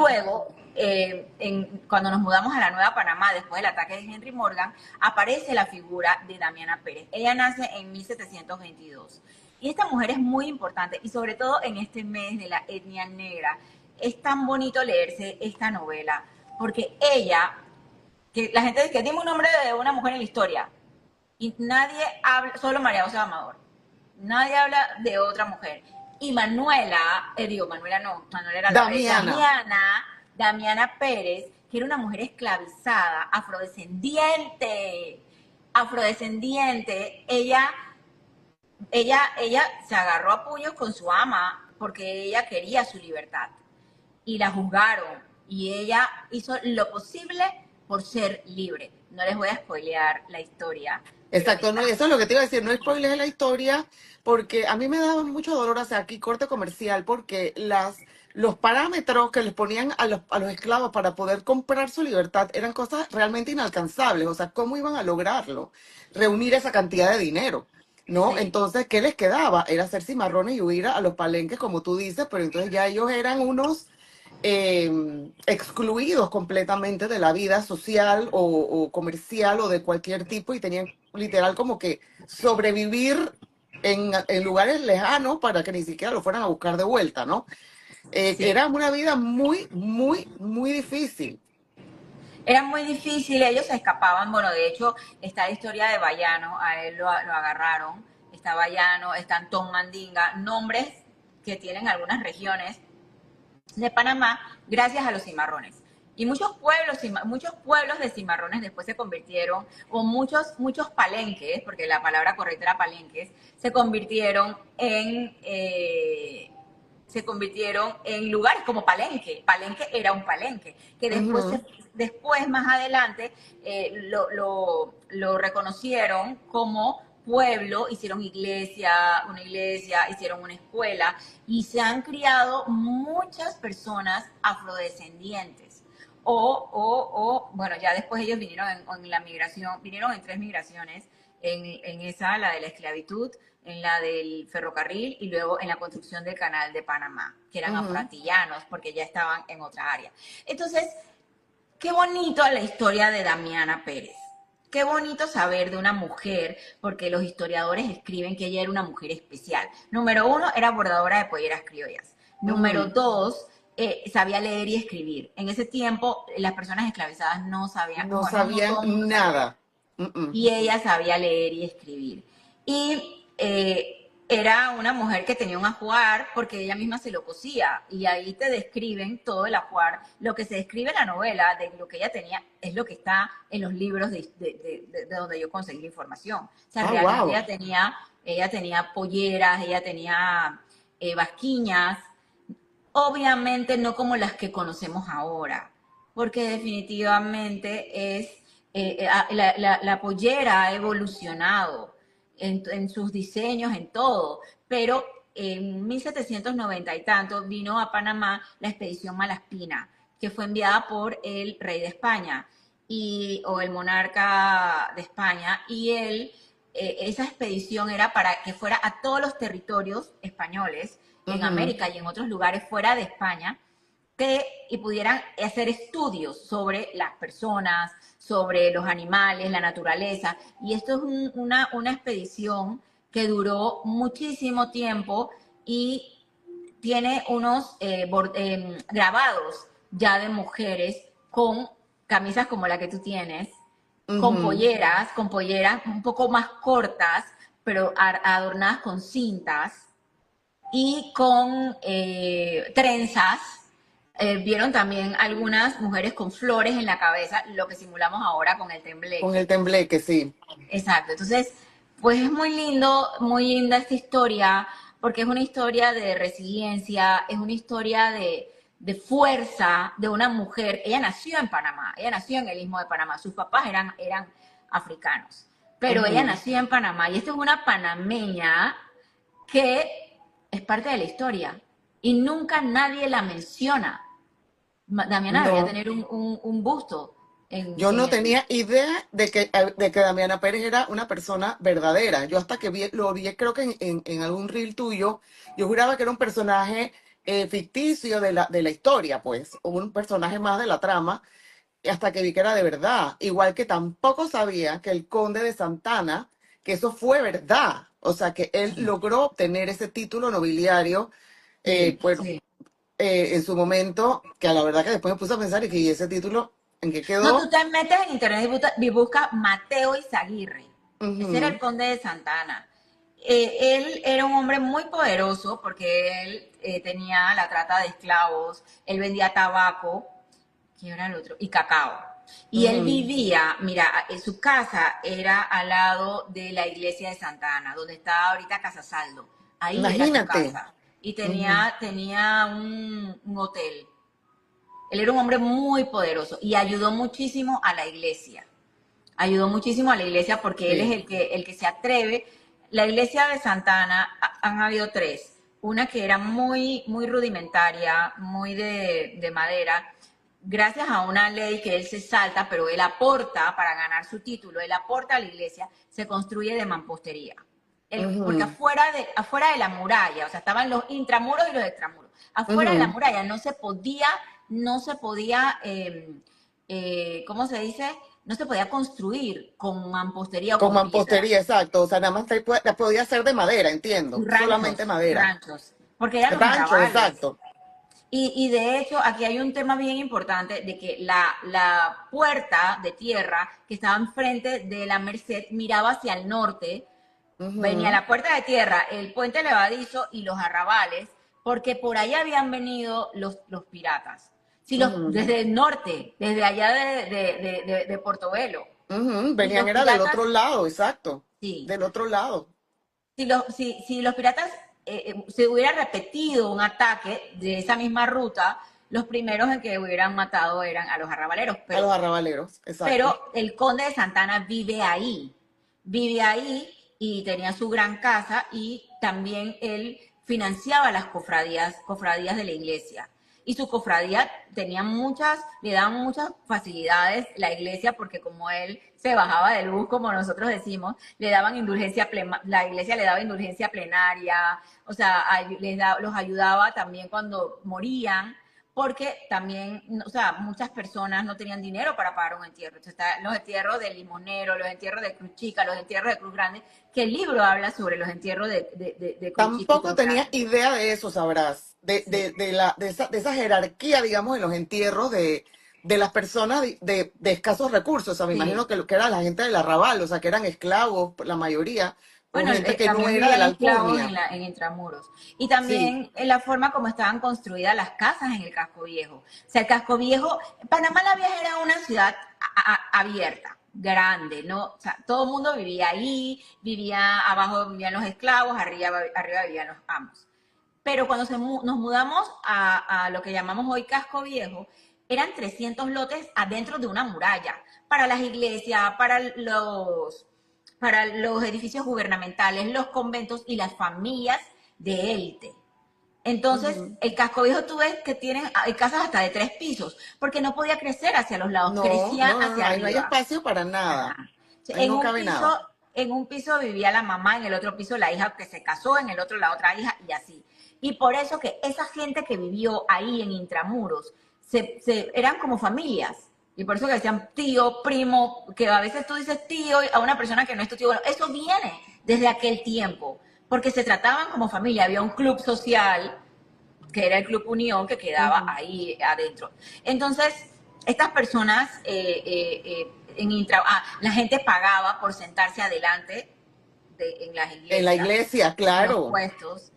luego, cuando nos mudamos a la Nueva Panamá, después del ataque de Henry Morgan, aparece la figura de Damiana Pérez. Ella nace en 1722. Y esta mujer es muy importante, y sobre todo en este mes de la etnia negra. Es tan bonito leerse esta novela, porque ella, que la gente dice que dime un nombre de una mujer en la historia, y nadie habla, solo María José Amador, nadie habla de otra mujer. Y Manuela, Manuela no, Manuela era Damiana. Damiana Pérez, que era una mujer esclavizada, afrodescendiente, ella se agarró a puños con su ama porque ella quería su libertad y la juzgaron y ella hizo lo posible por ser libre. No les voy a spoilear la historia, pero Exacto, no, está. eso es lo que te iba a decir, no spoiles la historia, porque a mí me daba mucho dolor hacer aquí corte comercial, porque los parámetros que les ponían a los esclavos para poder comprar su libertad eran cosas realmente inalcanzables, o sea, ¿cómo iban a lograrlo? Reunir esa cantidad de dinero, ¿no? Sí, Entonces, ¿qué les quedaba? Era hacer cimarrones y huir a los palenques, como tú dices, pero entonces ya ellos eran unos excluidos completamente de la vida social o comercial o de cualquier tipo y tenían literal como que sobrevivir en lugares lejanos para que ni siquiera lo fueran a buscar de vuelta, ¿no? sí. Era una vida muy, muy, muy difícil. Era muy difícil, ellos se escapaban. Bueno, de hecho, está la historia de Bayano, a él lo agarraron. Está Bayano, está Antón Mandinga, nombres que tienen algunas regiones de Panamá gracias a los cimarrones. Y muchos pueblos de cimarrones después se convirtieron, o muchos palenques, porque la palabra correcta era palenques, se convirtieron en lugares como Palenque. Palenque era un palenque, que Ujú. después más adelante, lo reconocieron como pueblo, hicieron una iglesia, hicieron una escuela, y se han criado muchas personas afrodescendientes. Bueno, ya después ellos vinieron en la migración, vinieron en 3 migraciones, en esa, la de la esclavitud, en la del ferrocarril y luego en la construcción del canal de Panamá, que eran Ujú. afroantillanos porque ya estaban en otra área. Entonces, qué bonito la historia de Damiana Pérez. Qué bonito saber de una mujer, porque los historiadores escriben que ella era una mujer especial. Número uno, era bordadora de polleras criollas. Número Ujú. dos, sabía leer y escribir. En ese tiempo, las personas esclavizadas no sabían, No bueno, no sabían todo el mundo sabía leer nada. Ujú. y ella sabía leer y escribir. Y era una mujer que tenía un ajuar porque ella misma se lo cosía y ahí te describen todo el ajuar. Lo que se describe en la novela de lo que ella tenía es lo que está en los libros de donde yo conseguí la información. O sea, Ah, realmente wow. ella tenía polleras, ella tenía vasquiñas, obviamente no como las que conocemos ahora, porque definitivamente la pollera ha evolucionado en sus diseños, en todo, pero en 1790 y tanto vino a Panamá la expedición Malaspina, que fue enviada por el rey de España o el monarca de España, y esa expedición era para que fuera a todos los territorios españoles en Ujú. América y en otros lugares fuera de España, y pudieran hacer estudios sobre las personas, sobre los animales, la naturaleza. Y esto es una expedición que duró muchísimo tiempo y tiene unos grabados ya de mujeres con camisas como la que tú tienes, Ujú. con polleras un poco más cortas, pero adornadas con cintas y con trenzas. Vieron también algunas mujeres con flores en la cabeza, lo que simulamos ahora con el Con el tembleque. tembleque, sí. Exacto. Entonces, pues es muy lindo, muy linda esta historia, porque es una historia de resiliencia, es una historia de fuerza de una mujer. Ella nació en Panamá, ella nació en el Istmo de Panamá, sus papás eran africanos, pero ella Ujú. nació en Panamá y esta es una panameña que es parte de la historia y nunca nadie la menciona. Damiana debería No. tener un busto Yo en no el... tenía idea de que Damiana Pérez era una persona verdadera. Yo hasta que lo vi, creo que en algún reel tuyo, yo juraba que era un personaje ficticio de la historia, pues, un personaje más de la trama, hasta que vi que era de verdad. Igual que tampoco sabía que el conde de Santana, que eso fue verdad. O sea, que él Sí, logró obtener ese título nobiliario, sí, bueno, sí. en su momento, que a la verdad que después me puse a pensar y que ¿y ese título en qué No, tú quedó? te metes en internet y buscas Mateo Izaguirre. Ese era el Ujú. conde de Santana. Él era un hombre muy poderoso porque él tenía la trata de esclavos, él vendía tabaco, ¿qué era el otro? Y cacao. Y él Ujú. vivía, mira, en su casa era al lado de la iglesia de Santa Ana, donde está ahorita Casa Saldo. Ahí era su Imagínate. casa. Y Ujú. tenía un hotel. Él era un hombre muy poderoso y ayudó muchísimo a la iglesia. Ayudó muchísimo a la iglesia porque él es Sí. el que se atreve. La iglesia de Santa Ana han habido tres. Una que era muy rudimentaria, muy de madera, gracias a una ley que él se salta, pero él aporta para ganar su título, él aporta a la iglesia, se construye de mampostería. Porque Ujú. afuera de la muralla, o sea, estaban los intramuros y los extramuros. Afuera de la Ujú. muralla no se podía, ¿cómo se dice? No se podía construir con mampostería o Con con piedra. mampostería, exacto. O sea, nada más la podía ser de madera, entiendo. Solamente madera. Ranchos, porque eran los Ranchos, arrabales. exacto. Y de hecho, aquí hay un tema bien importante de que la puerta de tierra que estaba enfrente de la Merced miraba hacia el norte, venía Ujú. la puerta de tierra, el puente levadizo y los arrabales, porque por ahí habían venido los piratas. Si Ujú. desde el norte, desde allá de Portobelo. Ujú. Y Venían, los era del piratas, otro lado, exacto. sí, Del otro lado. si los piratas se hubiera repetido un ataque de esa misma ruta, los primeros en que hubieran matado eran a los arrabaleros, A los arrabaleros, exacto. pero el conde de Santana vive ahí y tenía su gran casa y también él financiaba las cofradías de la iglesia. Y su cofradía tenía le daban muchas facilidades la iglesia porque como él se bajaba del bus, como nosotros decimos, le daban la iglesia le daba indulgencia plenaria, o sea, los ayudaba también cuando morían, porque también, o sea, muchas personas no tenían dinero para pagar un entierro. Entonces, están los entierros de Limonero, los entierros de Cruz Chica, los entierros de Cruz Grande, que el libro habla sobre los entierros de Cruz Chica y Tampoco Cruz tenía Grande. idea de eso, sabrás, Sí. de esa jerarquía, digamos, en los entierros de las personas de escasos recursos. O sea, me imagino Sí. que era la gente del arrabal, o sea, que eran esclavos, la mayoría, o Bueno, gente que no también era de vivían la esclavos alcurnia. en Intramuros. Y Sí. también en la forma como estaban construidas las casas en el Casco Viejo. O sea, el Casco Viejo, Panamá la Vieja era una ciudad abierta, grande, ¿no? O sea, todo el mundo vivía ahí, abajo vivían los esclavos, arriba vivían los amos. Pero cuando nos mudamos a lo que llamamos hoy Casco Viejo, eran 300 lotes adentro de una muralla, para las iglesias, para los edificios gubernamentales, los conventos y las familias de élite. Entonces, Ujú. el casco viejo tú ves que tienen hay casas hasta de 3 pisos, porque no podía crecer hacia los lados, No, crecía no, no, no, hacia ahí no hay arriba. espacio para Ajá. nada. Ahí En no un cabe nada. en un piso vivía la mamá, en el otro piso la hija que se casó, en el otro la otra hija y así. Y por eso que esa gente que vivió ahí en Intramuros eran como familias. Y por eso que decían tío, primo, que a veces tú dices tío a una persona que no es tu tío. Bueno, eso viene desde aquel tiempo, porque se trataban como familia. Había un club social que era el Club Unión, que quedaba Ujú. ahí adentro. Entonces, estas personas, la gente pagaba por sentarse adelante en las En la iglesias, iglesia, en los claro. puestos.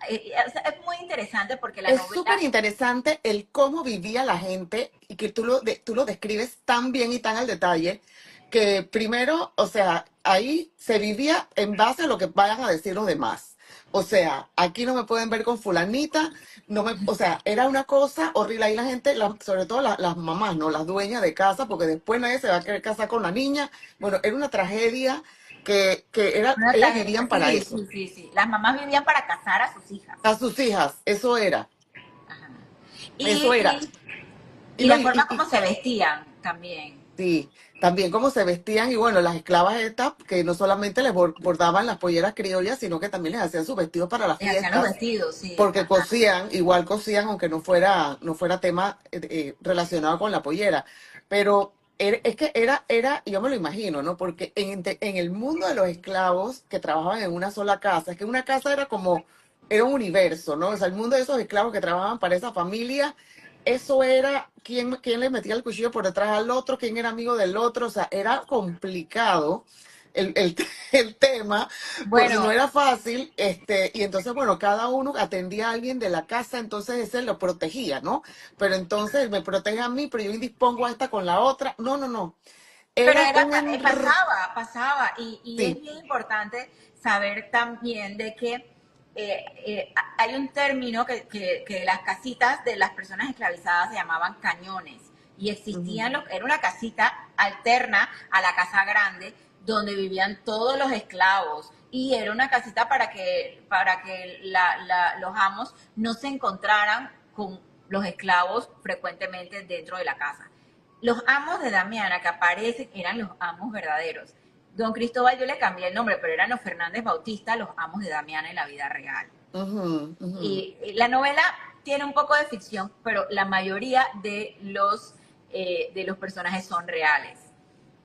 O sea, es muy interesante porque la Es súper novela, interesante el cómo vivía la gente y que tú lo describes tan bien y tan al detalle que primero, o sea, ahí se vivía en base a lo que vayan a decir los demás. O sea, aquí no me pueden ver con fulanita, no me, o sea, era una cosa horrible. Ahí la gente, sobre todo las mamás, ¿no? Las dueñas de casa, porque después nadie se va a querer casar con la niña. Bueno, era una tragedia que era, ellas vivían para sí, eso. sí, sí, sí. Las mamás vivían para casar a sus hijas. A sus hijas, eso era, Ajá. eso era. Y, Y y no, la forma como se vestían también. Sí, también cómo se vestían y bueno, las esclavas estas que no solamente les bordaban las polleras criollas, sino que también les hacían sus vestidos para las Les hacían los fiestas, vestidos, sí, porque cosían, igual cosían, aunque no fuera tema relacionado con la pollera. Pero es que yo me lo imagino, ¿no? Porque en el mundo de los esclavos que trabajaban en una sola casa, es que una casa era un universo, ¿no? O sea, el mundo de esos esclavos que trabajaban para esa familia, eso era quién le metía el cuchillo por detrás al otro, quién era amigo del otro, o sea, era complicado el tema, pues bueno, no era fácil, y entonces, bueno, cada uno atendía a alguien de la casa, entonces ese lo protegía, ¿no? Pero entonces me protege a mí, pero yo indispongo a esta con la otra. No, no, no. pero Era un pasaba, y es sí. bien importante saber también de que hay un término que las casitas de las personas esclavizadas se llamaban cañones, y Ujú. existían era una casita alterna a la casa grande donde vivían todos los esclavos, y era una casita para que los amos no se encontraran con los esclavos frecuentemente dentro de la casa. Los amos de Damiana que aparecen eran los amos verdaderos. Don Cristóbal yo le cambié el nombre, pero eran los Fernández Bautista, los amos de Damiana en la vida real. Ujú, ujú. Y la novela tiene un poco de ficción, pero la mayoría de los personajes son reales.